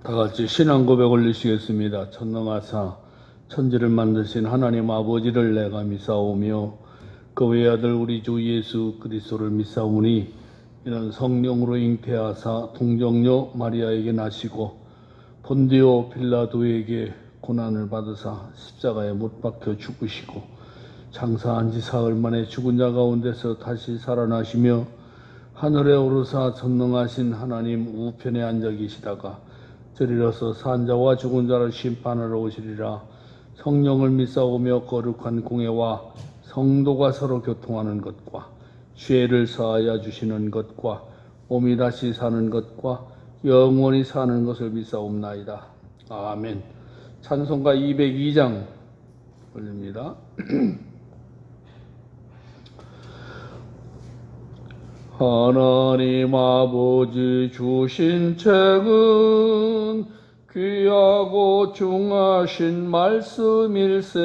다 같이 신앙 고백 올리시겠습니다. 전능하사 천지를 만드신 하나님 아버지를 내가 믿사오며 그 외아들 우리 주 예수 그리스도를 믿사오니 이는 성령으로 잉태하사 동정녀 마리아에게 나시고 본디오 빌라도에게 고난을 받으사 십자가에 못 박혀 죽으시고 장사한 지 사흘 만에 죽은 자 가운데서 다시 살아나시며 하늘에 오르사 전능하신 하나님 우편에 앉아 계시다가 저리로서 산 자와 죽은 자를 심판하러 오시리라. 성령을 믿사오며 거룩한 공회와 성도가 서로 교통하는 것과 죄를 사하여 주시는 것과 몸이 다시 사는 것과 영원히 사는 것을 믿사옵나이다. 아멘. 찬송가 202장 올립니다. 하나님 아버지 주신 책은 귀하고 중하신 말씀일세.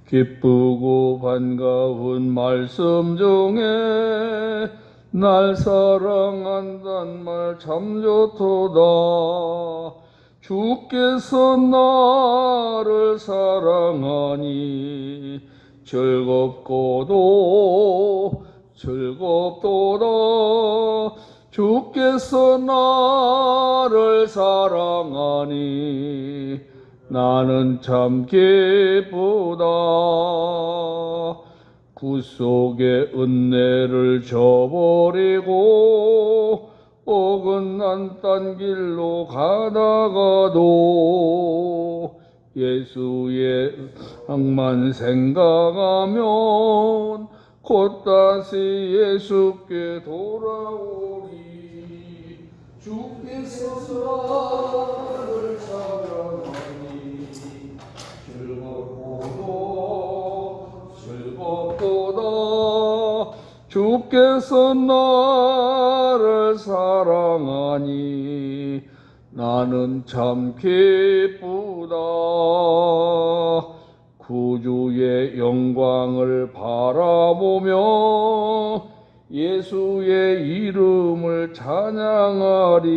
기쁘고 반가운 말씀 중에 날 사랑한단 말 참 좋도다. 주께서 나를 사랑하니 즐겁도다. 주께서 나를 사랑하니 나는 참 기쁘다. 구속의 은혜를 저버리고 어긋난 딴 길로 가다가도 예수의 악만 생각하면 곧 다시 예수께 돌아오리. 주께서 나를 사랑하니 즐겁도다. 주께서 나를 사랑하니 나는 참 기쁘다. 구주의 영광을 바라보며 예수의 이름을 찬양하리.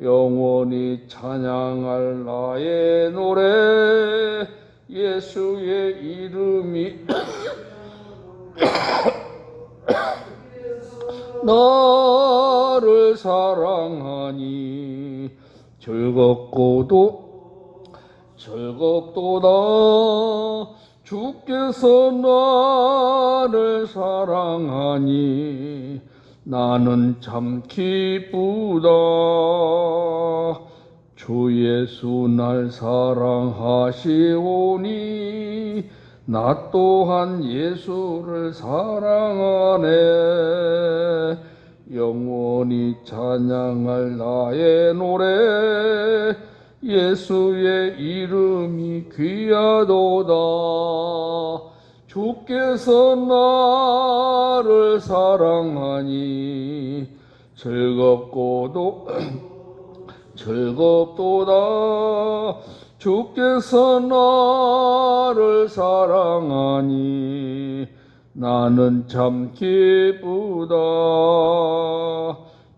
영원히 찬양할 나의 노래 예수의 이름이 나를 사랑하니 즐겁도다. 주께서 나를 사랑하니 나는 참 기쁘다. 주 예수 날 사랑하시오니 나 또한 예수를 사랑하네. 영원히 찬양할 나의 노래 예수의 이름이 귀하도다. 주께서 나를 사랑하니 즐겁도다. 주께서 나를 사랑하니 나는 참 기쁘다.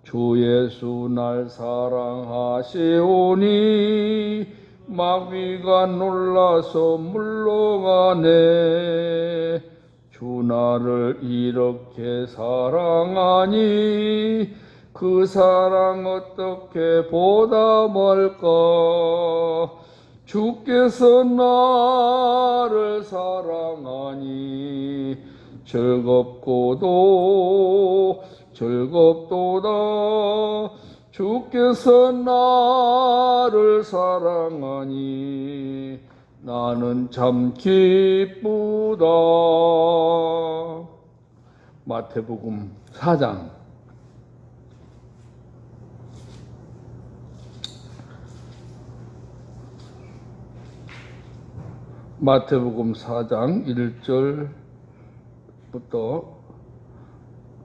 주 예수 날 사랑하시오니 마귀가 놀라서 물러가네. 주 나를 이렇게 사랑하니 그 사랑 어떻게 보답할까. 주께서 나를 사랑하니 즐겁도다. 주께서 나를 사랑하니 나는 참 기쁘다. 마태복음 4장 마태복음 4장 1절부터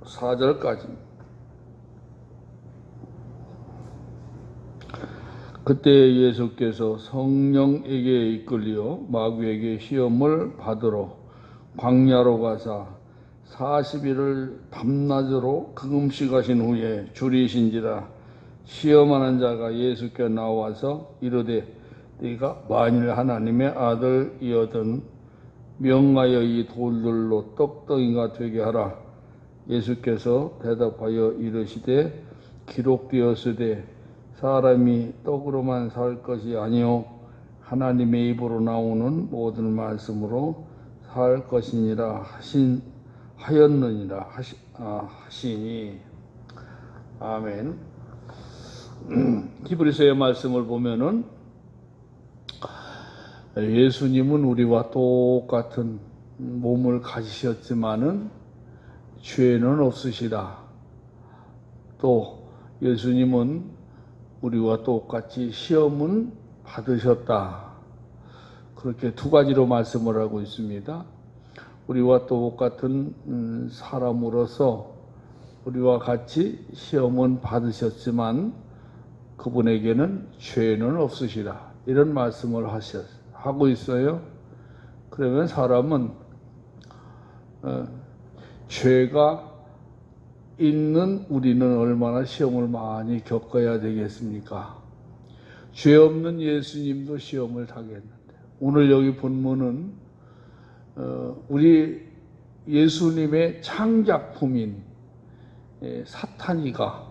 4절까지. 그때 예수께서 성령에게 이끌려 마귀에게 시험을 받으러 광야로 가사 40일을 밤낮으로 금식하신 후에 줄이신지라 시험하는 자가 예수께 나와서 이르되 네가 만일 하나님의 아들이거든 명하여 이 돌들로 떡덩이가 되게 하라. 예수께서 대답하여 이르시되 기록되었으되 사람이 떡으로만 살 것이 아니요 하나님의 입으로 나오는 모든 말씀으로 살 것이니라 하시니. 아멘. 히브리서의 말씀을 보면은 예수님은 우리와 똑같은 몸을 가지셨지만은 죄는 없으시다. 또 예수님은 우리와 똑같이 시험은 받으셨다. 그렇게 두 가지로 말씀을 하고 있습니다. 우리와 똑같은 사람으로서 우리와 같이 시험은 받으셨지만 그분에게는 죄는 없으시다. 이런 말씀을 하고 있어요. 그러면 사람은 죄가 있는 우리는 얼마나 시험을 많이 겪어야 되겠습니까? 죄 없는 예수님도 시험을 당했는데, 오늘 여기 본문은 우리 예수님의 창작품인 사탄이가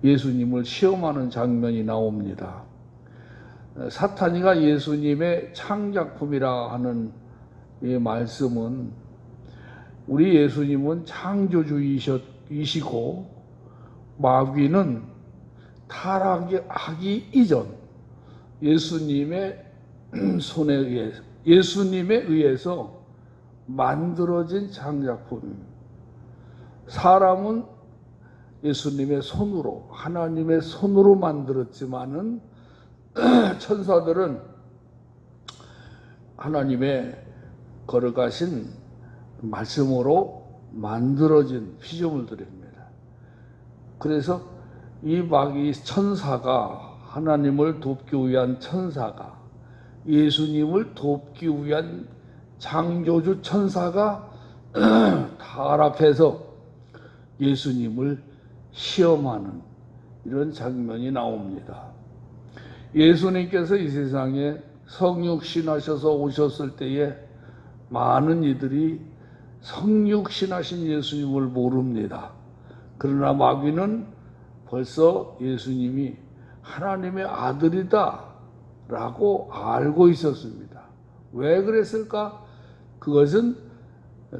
예수님을 시험하는 장면이 나옵니다. 사탄이가 예수님의 창작품이라 하는 이 말씀은 우리 예수님은 창조주이시고 마귀는 타락하기 이전 예수님의 손에 의해서 만들어진 창작품입니다. 사람은 예수님의 손으로, 하나님의 손으로 만들었지만은 천사들은 하나님의 걸어가신 말씀으로 만들어진 피조물들입니다. 그래서 이 마귀 천사가, 하나님을 돕기 위한 천사가, 예수님을 돕기 위한 창조주 천사가 타락해서 예수님을 시험하는 이런 장면이 나옵니다. 예수님께서 이 세상에 성육신하셔서 오셨을 때에 많은 이들이 성육신하신 예수님을 모릅니다. 그러나 마귀는 벌써 예수님이 하나님의 아들이다 라고 알고 있었습니다. 왜 그랬을까? 그것은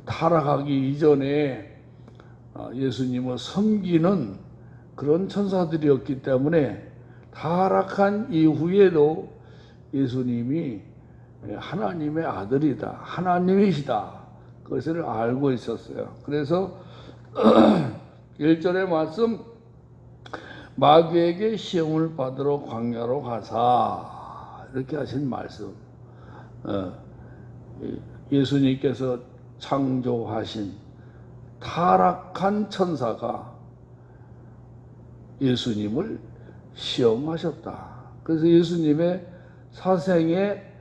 타락하기 이전에 예수님을 섬기는 그런 천사들이었기 때문에 타락한 이후에도 예수님이 하나님의 아들이다, 하나님이시다, 그것을 알고 있었어요. 그래서 1절의 말씀, 마귀에게 시험을 받으러 광야로 가사, 이렇게 하신 말씀. 예수님께서 창조하신 타락한 천사가 예수님을 시험하셨다. 그래서 예수님의 사생의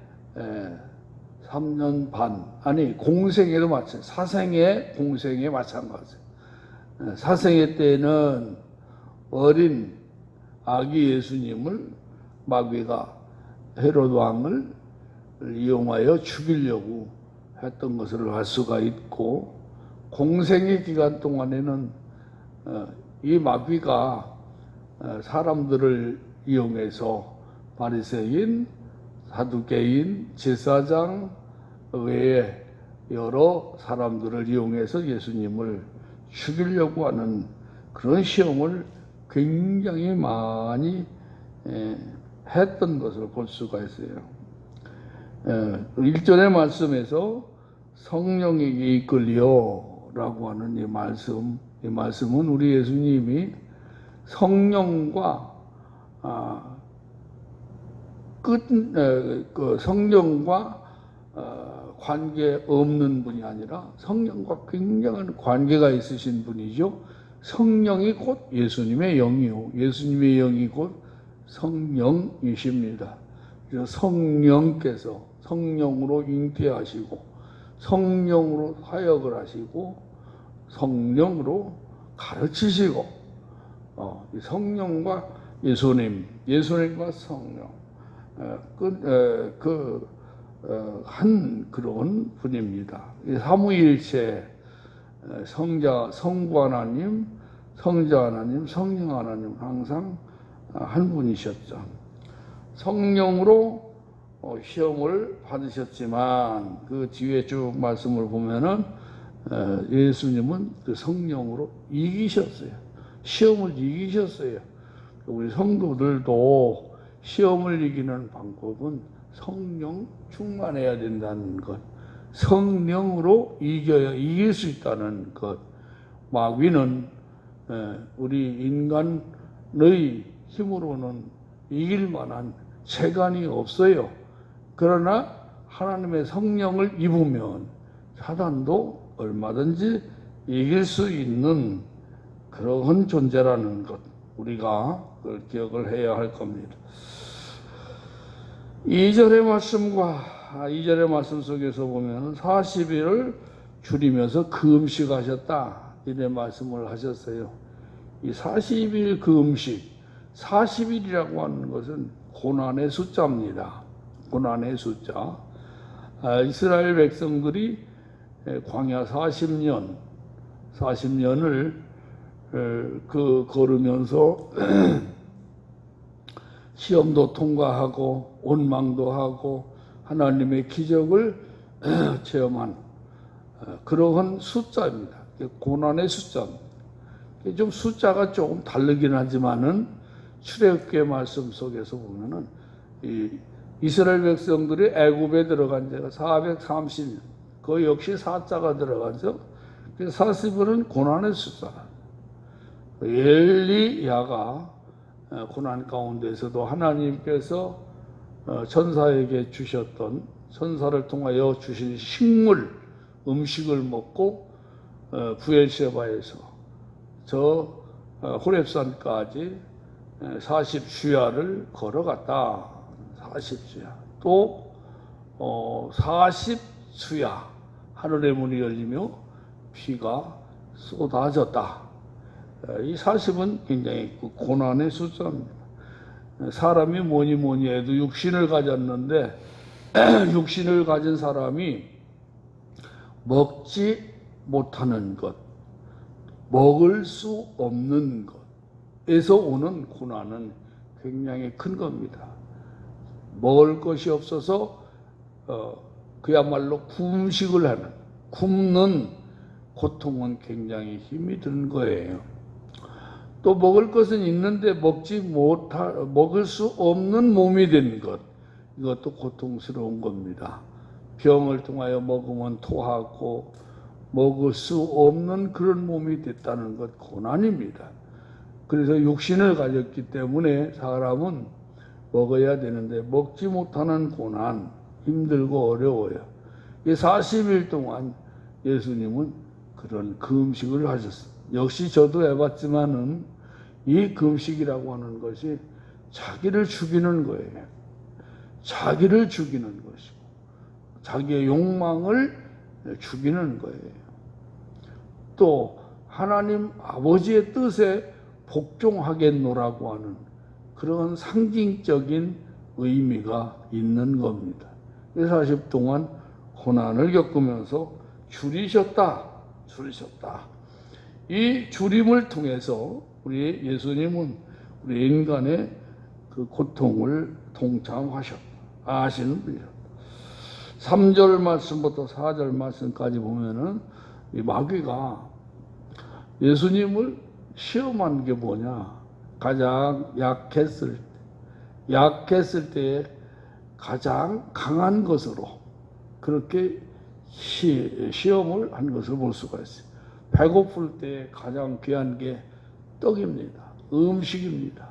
3년 반, 아니 공생애도 마찬가지, 사생애, 공생애 마찬가지. 사생애 때는 어린 아기 예수님을 마귀가 헤롯 왕을 이용하여 죽이려고 했던 것을 알 수가 있고, 공생의 기간 동안에는 이 마귀가 사람들을 이용해서 바리새인, 사두개인, 제사장 외에 여러 사람들을 이용해서 예수님을 죽이려고 하는 그런 시험을 굉장히 많이 했던 것을 볼 수가 있어요. 1절의 말씀에서 성령에게 이끌려라고 하는 이 말씀은 우리 예수님이 성령과 성령과 관계 없는 분이 아니라 성령과 굉장한 관계가 있으신 분이죠. 성령이 곧 예수님의 영이요, 예수님의 영이 곧 성령이십니다. 그래서 성령께서 성령으로 잉태하시고 성령으로 사역을 하시고 성령으로 가르치시고 성령과 예수님과 성령, 한 그런 분입니다. 삼위일체, 성부 하나님, 성자 하나님, 성령 하나님 항상 한 분이셨죠. 성령으로 시험을 받으셨지만 그 뒤에 쭉 말씀을 보면은 예수님은 그 성령으로 이기셨어요. 시험을 이기셨어요. 우리 성도들도 시험을 이기는 방법은 성령 충만해야 된다는 것, 성령으로 이길 수 있다는 것. 마귀는 우리 인간의 힘으로는 이길 만한 재간이 없어요. 그러나 하나님의 성령을 입으면 사단도 얼마든지 이길 수 있는 그런 존재라는 것, 우리가 그걸 기억을 해야 할 겁니다. 2절의 말씀 속에서 보면 40일을 줄이면서 금식하셨다, 이래 말씀을 하셨어요. 이 40일 금식, 40일이라고 하는 것은 고난의 숫자입니다. 고난의 숫자. 이스라엘 백성들이 광야 40년을 걸으면서 시험도 통과하고 원망도 하고 하나님의 기적을 체험한 그러한 숫자입니다. 고난의 숫자입니다. 좀 숫자가 조금 다르긴 하지만은 출애굽기 말씀 속에서 보면은 이스라엘 백성들이 애굽에 들어간 지가 430년, 그 역시 4자가 들어가죠. 그래서 40일은 고난의 숫자. 엘리야가 고난 가운데서도 하나님께서 천사에게 주셨던, 천사를 통하여 주신 식물, 음식을 먹고 부엘세바에서 저 호렙산까지 40주야를 걸어갔다. 40주야. 또 40수야 하늘의 문이 열리며 비가 쏟아졌다. 이 40은 굉장히 고난의 숫자입니다. 사람이 뭐니 해도 육신을 가졌는데 육신을 가진 사람이 먹지 못하는 것, 먹을 수 없는 것에서 오는 고난은 굉장히 큰 겁니다. 먹을 것이 없어서 그야말로 굶는 고통은 굉장히 힘이 든 거예요. 또 먹을 것은 있는데 먹을 수 없는 몸이 된 것, 이것도 고통스러운 겁니다. 병을 통하여 먹으면 토하고 먹을 수 없는 그런 몸이 됐다는 것, 고난입니다. 그래서 육신을 가졌기 때문에 사람은 먹어야 되는데 먹지 못하는 고난, 힘들고 어려워요. 40일 동안 예수님은 그런 금식을 하셨습니다. 역시 저도 해봤지만은 이 금식이라고 하는 것이 자기를 죽이는 거예요. 자기를 죽이는 것이고 자기의 욕망을 죽이는 거예요. 또 하나님 아버지의 뜻에 복종하겠노라고 하는 그런 상징적인 의미가 있는 겁니다. 40 동안 고난을 겪으면서 줄이셨다. 이 줄임을 통해서 우리 예수님은 우리 인간의 그 고통을 동참하셨다. 아시는 분이다. 3절 말씀부터 4절 말씀까지 보면은 이 마귀가 예수님을 시험한 게 뭐냐? 가장 약했을 때에 가장 강한 것으로 그렇게 시험을 한 것을 볼 수가 있어요. 배고플 때 가장 귀한 게 떡입니다. 음식입니다.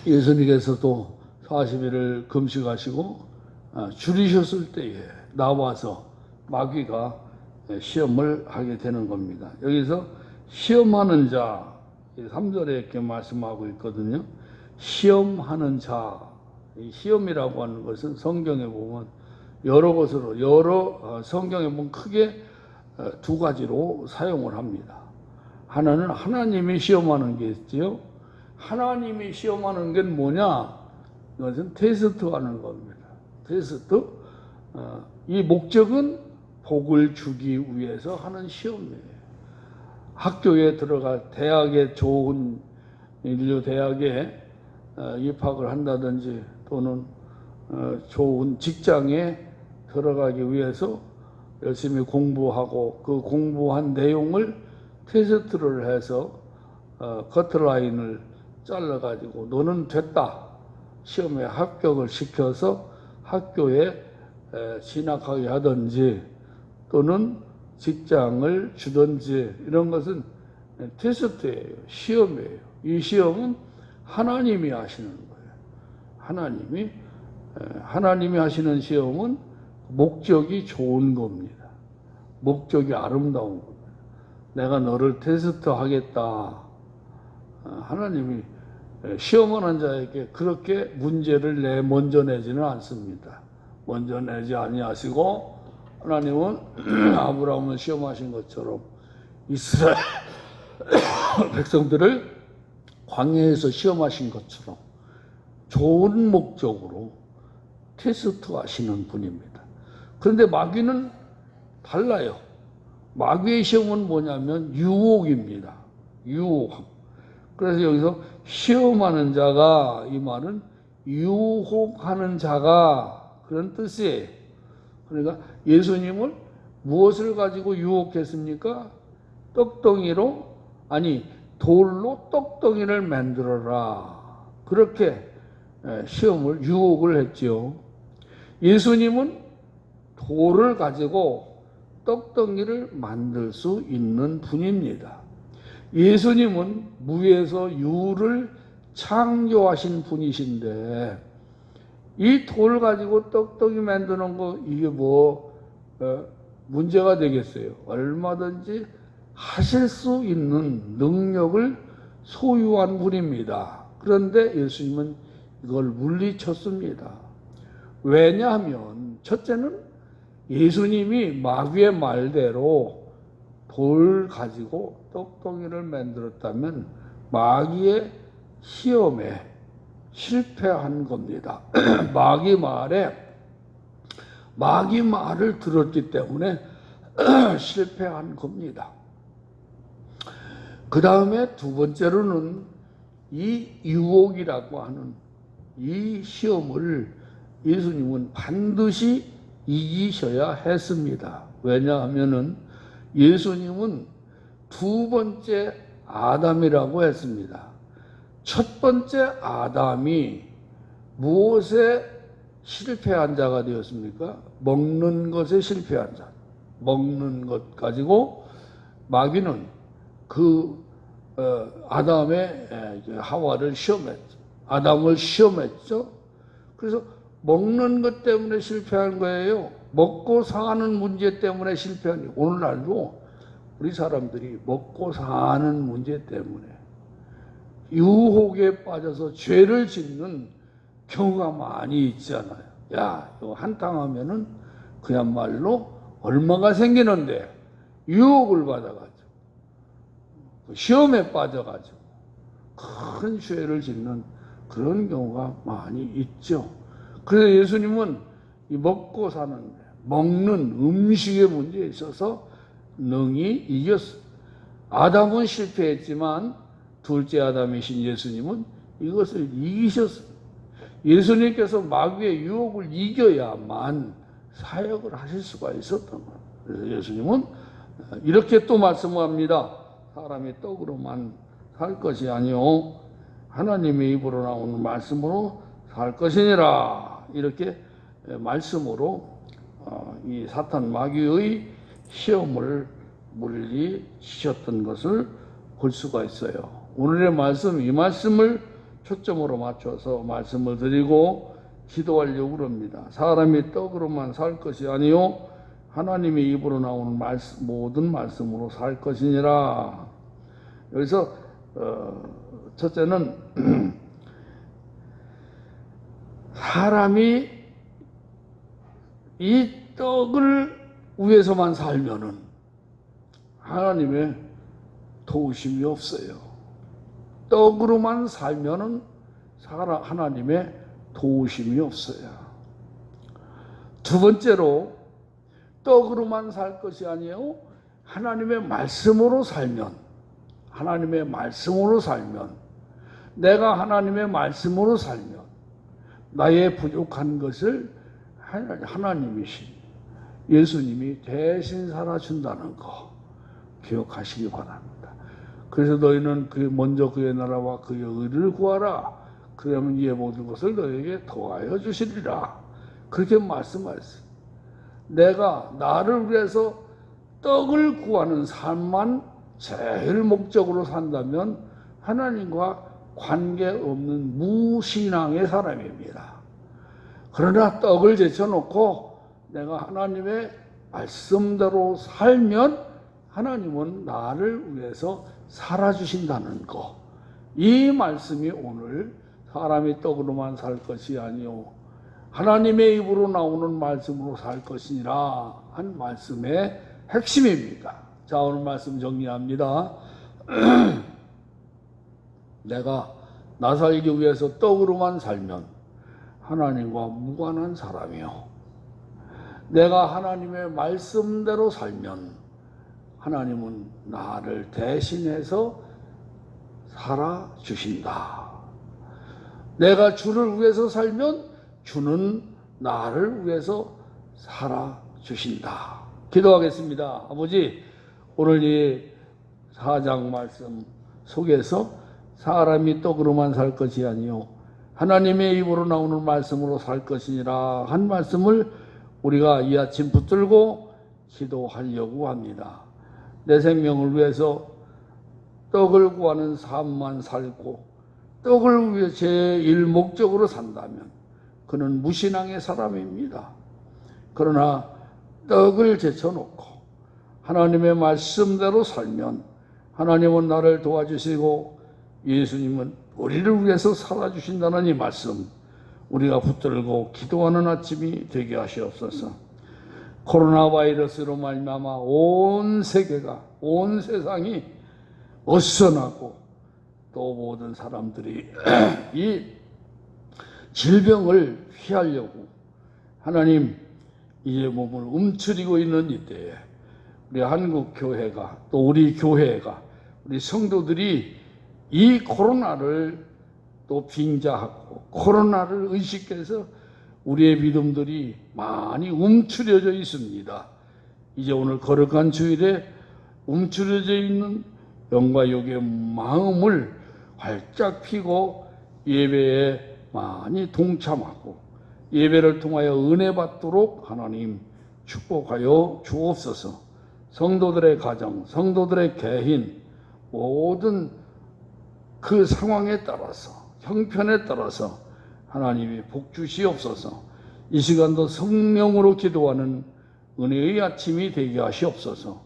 예수님께서도 40일을 금식하시고 줄이셨을 때에 나와서 마귀가 시험을 하게 되는 겁니다. 여기서 시험하는 자, 3절에 이렇게 말씀하고 있거든요. 시험하는 자, 이 시험이라고 하는 것은 성경에 보면 여러 성경에 보면 크게 두 가지로 사용을 합니다. 하나는 하나님이 시험하는 게 있지요. 하나님이 시험하는 게 뭐냐? 이것은 테스트하는 겁니다. 테스트. 이 목적은 복을 주기 위해서 하는 시험이에요. 학교에 들어가 대학에 좋은 인류 대학에 입학을 한다든지 또는 좋은 직장에 들어가기 위해서 열심히 공부하고 그 공부한 내용을 테스트를 해서 커트라인을 잘라가지고 너는 됐다. 시험에 합격을 시켜서 학교에 진학하게 하든지 또는 직장을 주든지 이런 것은 테스트예요. 시험이에요. 이 시험은 하나님이 하시는 거예요. 하나님이 하시는 시험은 목적이 좋은 겁니다. 목적이 아름다운 겁니다. 내가 너를 테스트하겠다. 하나님이 시험하는 자에게 그렇게 문제를 먼저 내지는 않습니다. 먼저 내지 아니하시고 하나님은 아브라함을 시험하신 것처럼 이스라엘 백성들을 광야에서 시험하신 것처럼 좋은 목적으로 테스트하시는 분입니다. 그런데 마귀는 달라요. 마귀의 시험은 뭐냐면 유혹입니다. 유혹. 그래서 여기서 시험하는 자가, 이 말은 유혹하는 자가 그런 뜻이에요. 그러니까 예수님을 무엇을 가지고 유혹했습니까? 돌로 떡덩이를 만들어라. 그렇게 시험을 유혹을 했지요. 예수님은 돌을 가지고 떡덩이를 만들 수 있는 분입니다. 예수님은 무에서 유를 창조하신 분이신데 이 돌 가지고 떡떡이 만드는 거 이게 문제가 되겠어요. 얼마든지 하실 수 있는 능력을 소유한 분입니다. 그런데 예수님은 이걸 물리쳤습니다. 왜냐하면 첫째는 예수님이 마귀의 말대로 돌 가지고 떡덩이를 만들었다면 마귀의 시험에 실패한 겁니다. 마귀 말을 들었기 때문에 실패한 겁니다. 그 다음에 두 번째로는 이 유혹이라고 하는 이 시험을 예수님은 반드시 이기셔야 했습니다. 왜냐하면은 예수님은 두 번째 아담이라고 했습니다. 첫 번째 아담이 무엇에 실패한 자가 되었습니까? 먹는 것에 실패한 자. 먹는 것 가지고 마귀는 아담의 하와를 시험했죠. 아담을 시험했죠. 그래서 먹는 것 때문에 실패한 거예요. 먹고 사는 문제 때문에 실패한 거예요. 오늘날도 우리 사람들이 먹고 사는 문제 때문에 유혹에 빠져서 죄를 짓는 경우가 많이 있잖아요. 야, 이거 한탕 하면은 그야말로 얼마가 생기는데 유혹을 받아가지고 시험에 빠져가지고 큰 죄를 짓는 그런 경우가 많이 있죠. 그래서 예수님은 이 먹는 음식의 문제에 있어서 능히 이겼어요. 아담은 실패했지만 둘째 아담이신 예수님은 이것을 이기셨어요. 예수님께서 마귀의 유혹을 이겨야만 사역을 하실 수가 있었던 거예요. 그래서 예수님은 이렇게 또 말씀합니다. 사람이 떡으로만 살 것이 아니요 하나님의 입으로 나오는 말씀으로 살 것이니라. 이렇게 말씀으로 이 사탄 마귀의 시험을 물리치셨던 것을 볼 수가 있어요. 오늘의 말씀, 이 말씀을 초점으로 맞춰서 말씀을 드리고 기도하려고 합니다. 사람이 떡으로만 살 것이 아니요 하나님의 입으로 나오는 모든 말씀으로 살 것이니라. 여기서 첫째는 사람이 이 떡을 위해서만 살면은 하나님의 도우심이 없어요. 떡으로만 살면은 하나님의 도우심이 없어요. 두 번째로 떡으로만 살 것이 아니에요. 하나님의 말씀으로 살면, 내가 하나님의 말씀으로 살면 나의 부족한 것을 하나님이신 예수님이 대신 살아준다는 거 기억하시기 바랍니다. 그래서 너희는 먼저 그의 나라와 그의 의를 구하라. 그러면 이 모든 것을 너희에게 더하여 주시리라. 그렇게 말씀하셨어요. 내가 나를 위해서 떡을 구하는 삶만 제일 목적으로 산다면 하나님과 관계없는 무신앙의 사람입니다. 그러나 떡을 제쳐놓고 내가 하나님의 말씀대로 살면 하나님은 나를 위해서 살아주신다는 것. 이 말씀이 오늘 사람이 떡으로만 살 것이 아니요 하나님의 입으로 나오는 말씀으로 살 것이니라 한 말씀의 핵심입니다. 자, 오늘 말씀 정리합니다. 내가 나 살기 위해서 떡으로만 살면 하나님과 무관한 사람이요, 내가 하나님의 말씀대로 살면 하나님은 나를 대신해서 살아주신다. 내가 주를 위해서 살면 주는 나를 위해서 살아주신다. 기도하겠습니다. 아버지, 오늘 이 4장 말씀 속에서 사람이 떡으로만 살 것이 아니요 하나님의 입으로 나오는 말씀으로 살 것이니라 한 말씀을 우리가 이 아침 붙들고 기도하려고 합니다. 내 생명을 위해서 떡을 구하는 삶만 살고 떡을 위해 제일 목적으로 산다면 그는 무신앙의 사람입니다. 그러나 떡을 제쳐놓고 하나님의 말씀대로 살면 하나님은 나를 도와주시고 예수님은 우리를 위해서 살아주신다는 이 말씀 우리가 붙들고 기도하는 아침이 되게 하시옵소서. 코로나 바이러스로 말미암아 온 세계가, 온 세상이 어선하고 또 모든 사람들이 이 질병을 피하려고 하나님 이제 몸을 움츠리고 있는 이때에 우리 한국 교회가 또 우리 교회가 우리 성도들이 이 코로나를 또 빙자하고 코로나를 의식해서 우리의 믿음들이 많이 움츠려져 있습니다. 이제 오늘 거룩한 주일에 움츠려져 있는 영과 육의 마음을 활짝 피고 예배에 많이 동참하고 예배를 통하여 은혜 받도록 하나님 축복하여 주옵소서. 성도들의 가정, 성도들의 개인 모든 그 상황에 따라서 형편에 따라서 하나님이 복 주시옵소서. 이 시간도 성령으로 기도하는 은혜의 아침이 되게 하시옵소서.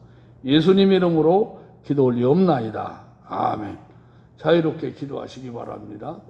예수님 이름으로 기도 올리옵나이다. 아멘. 자유롭게 기도하시기 바랍니다.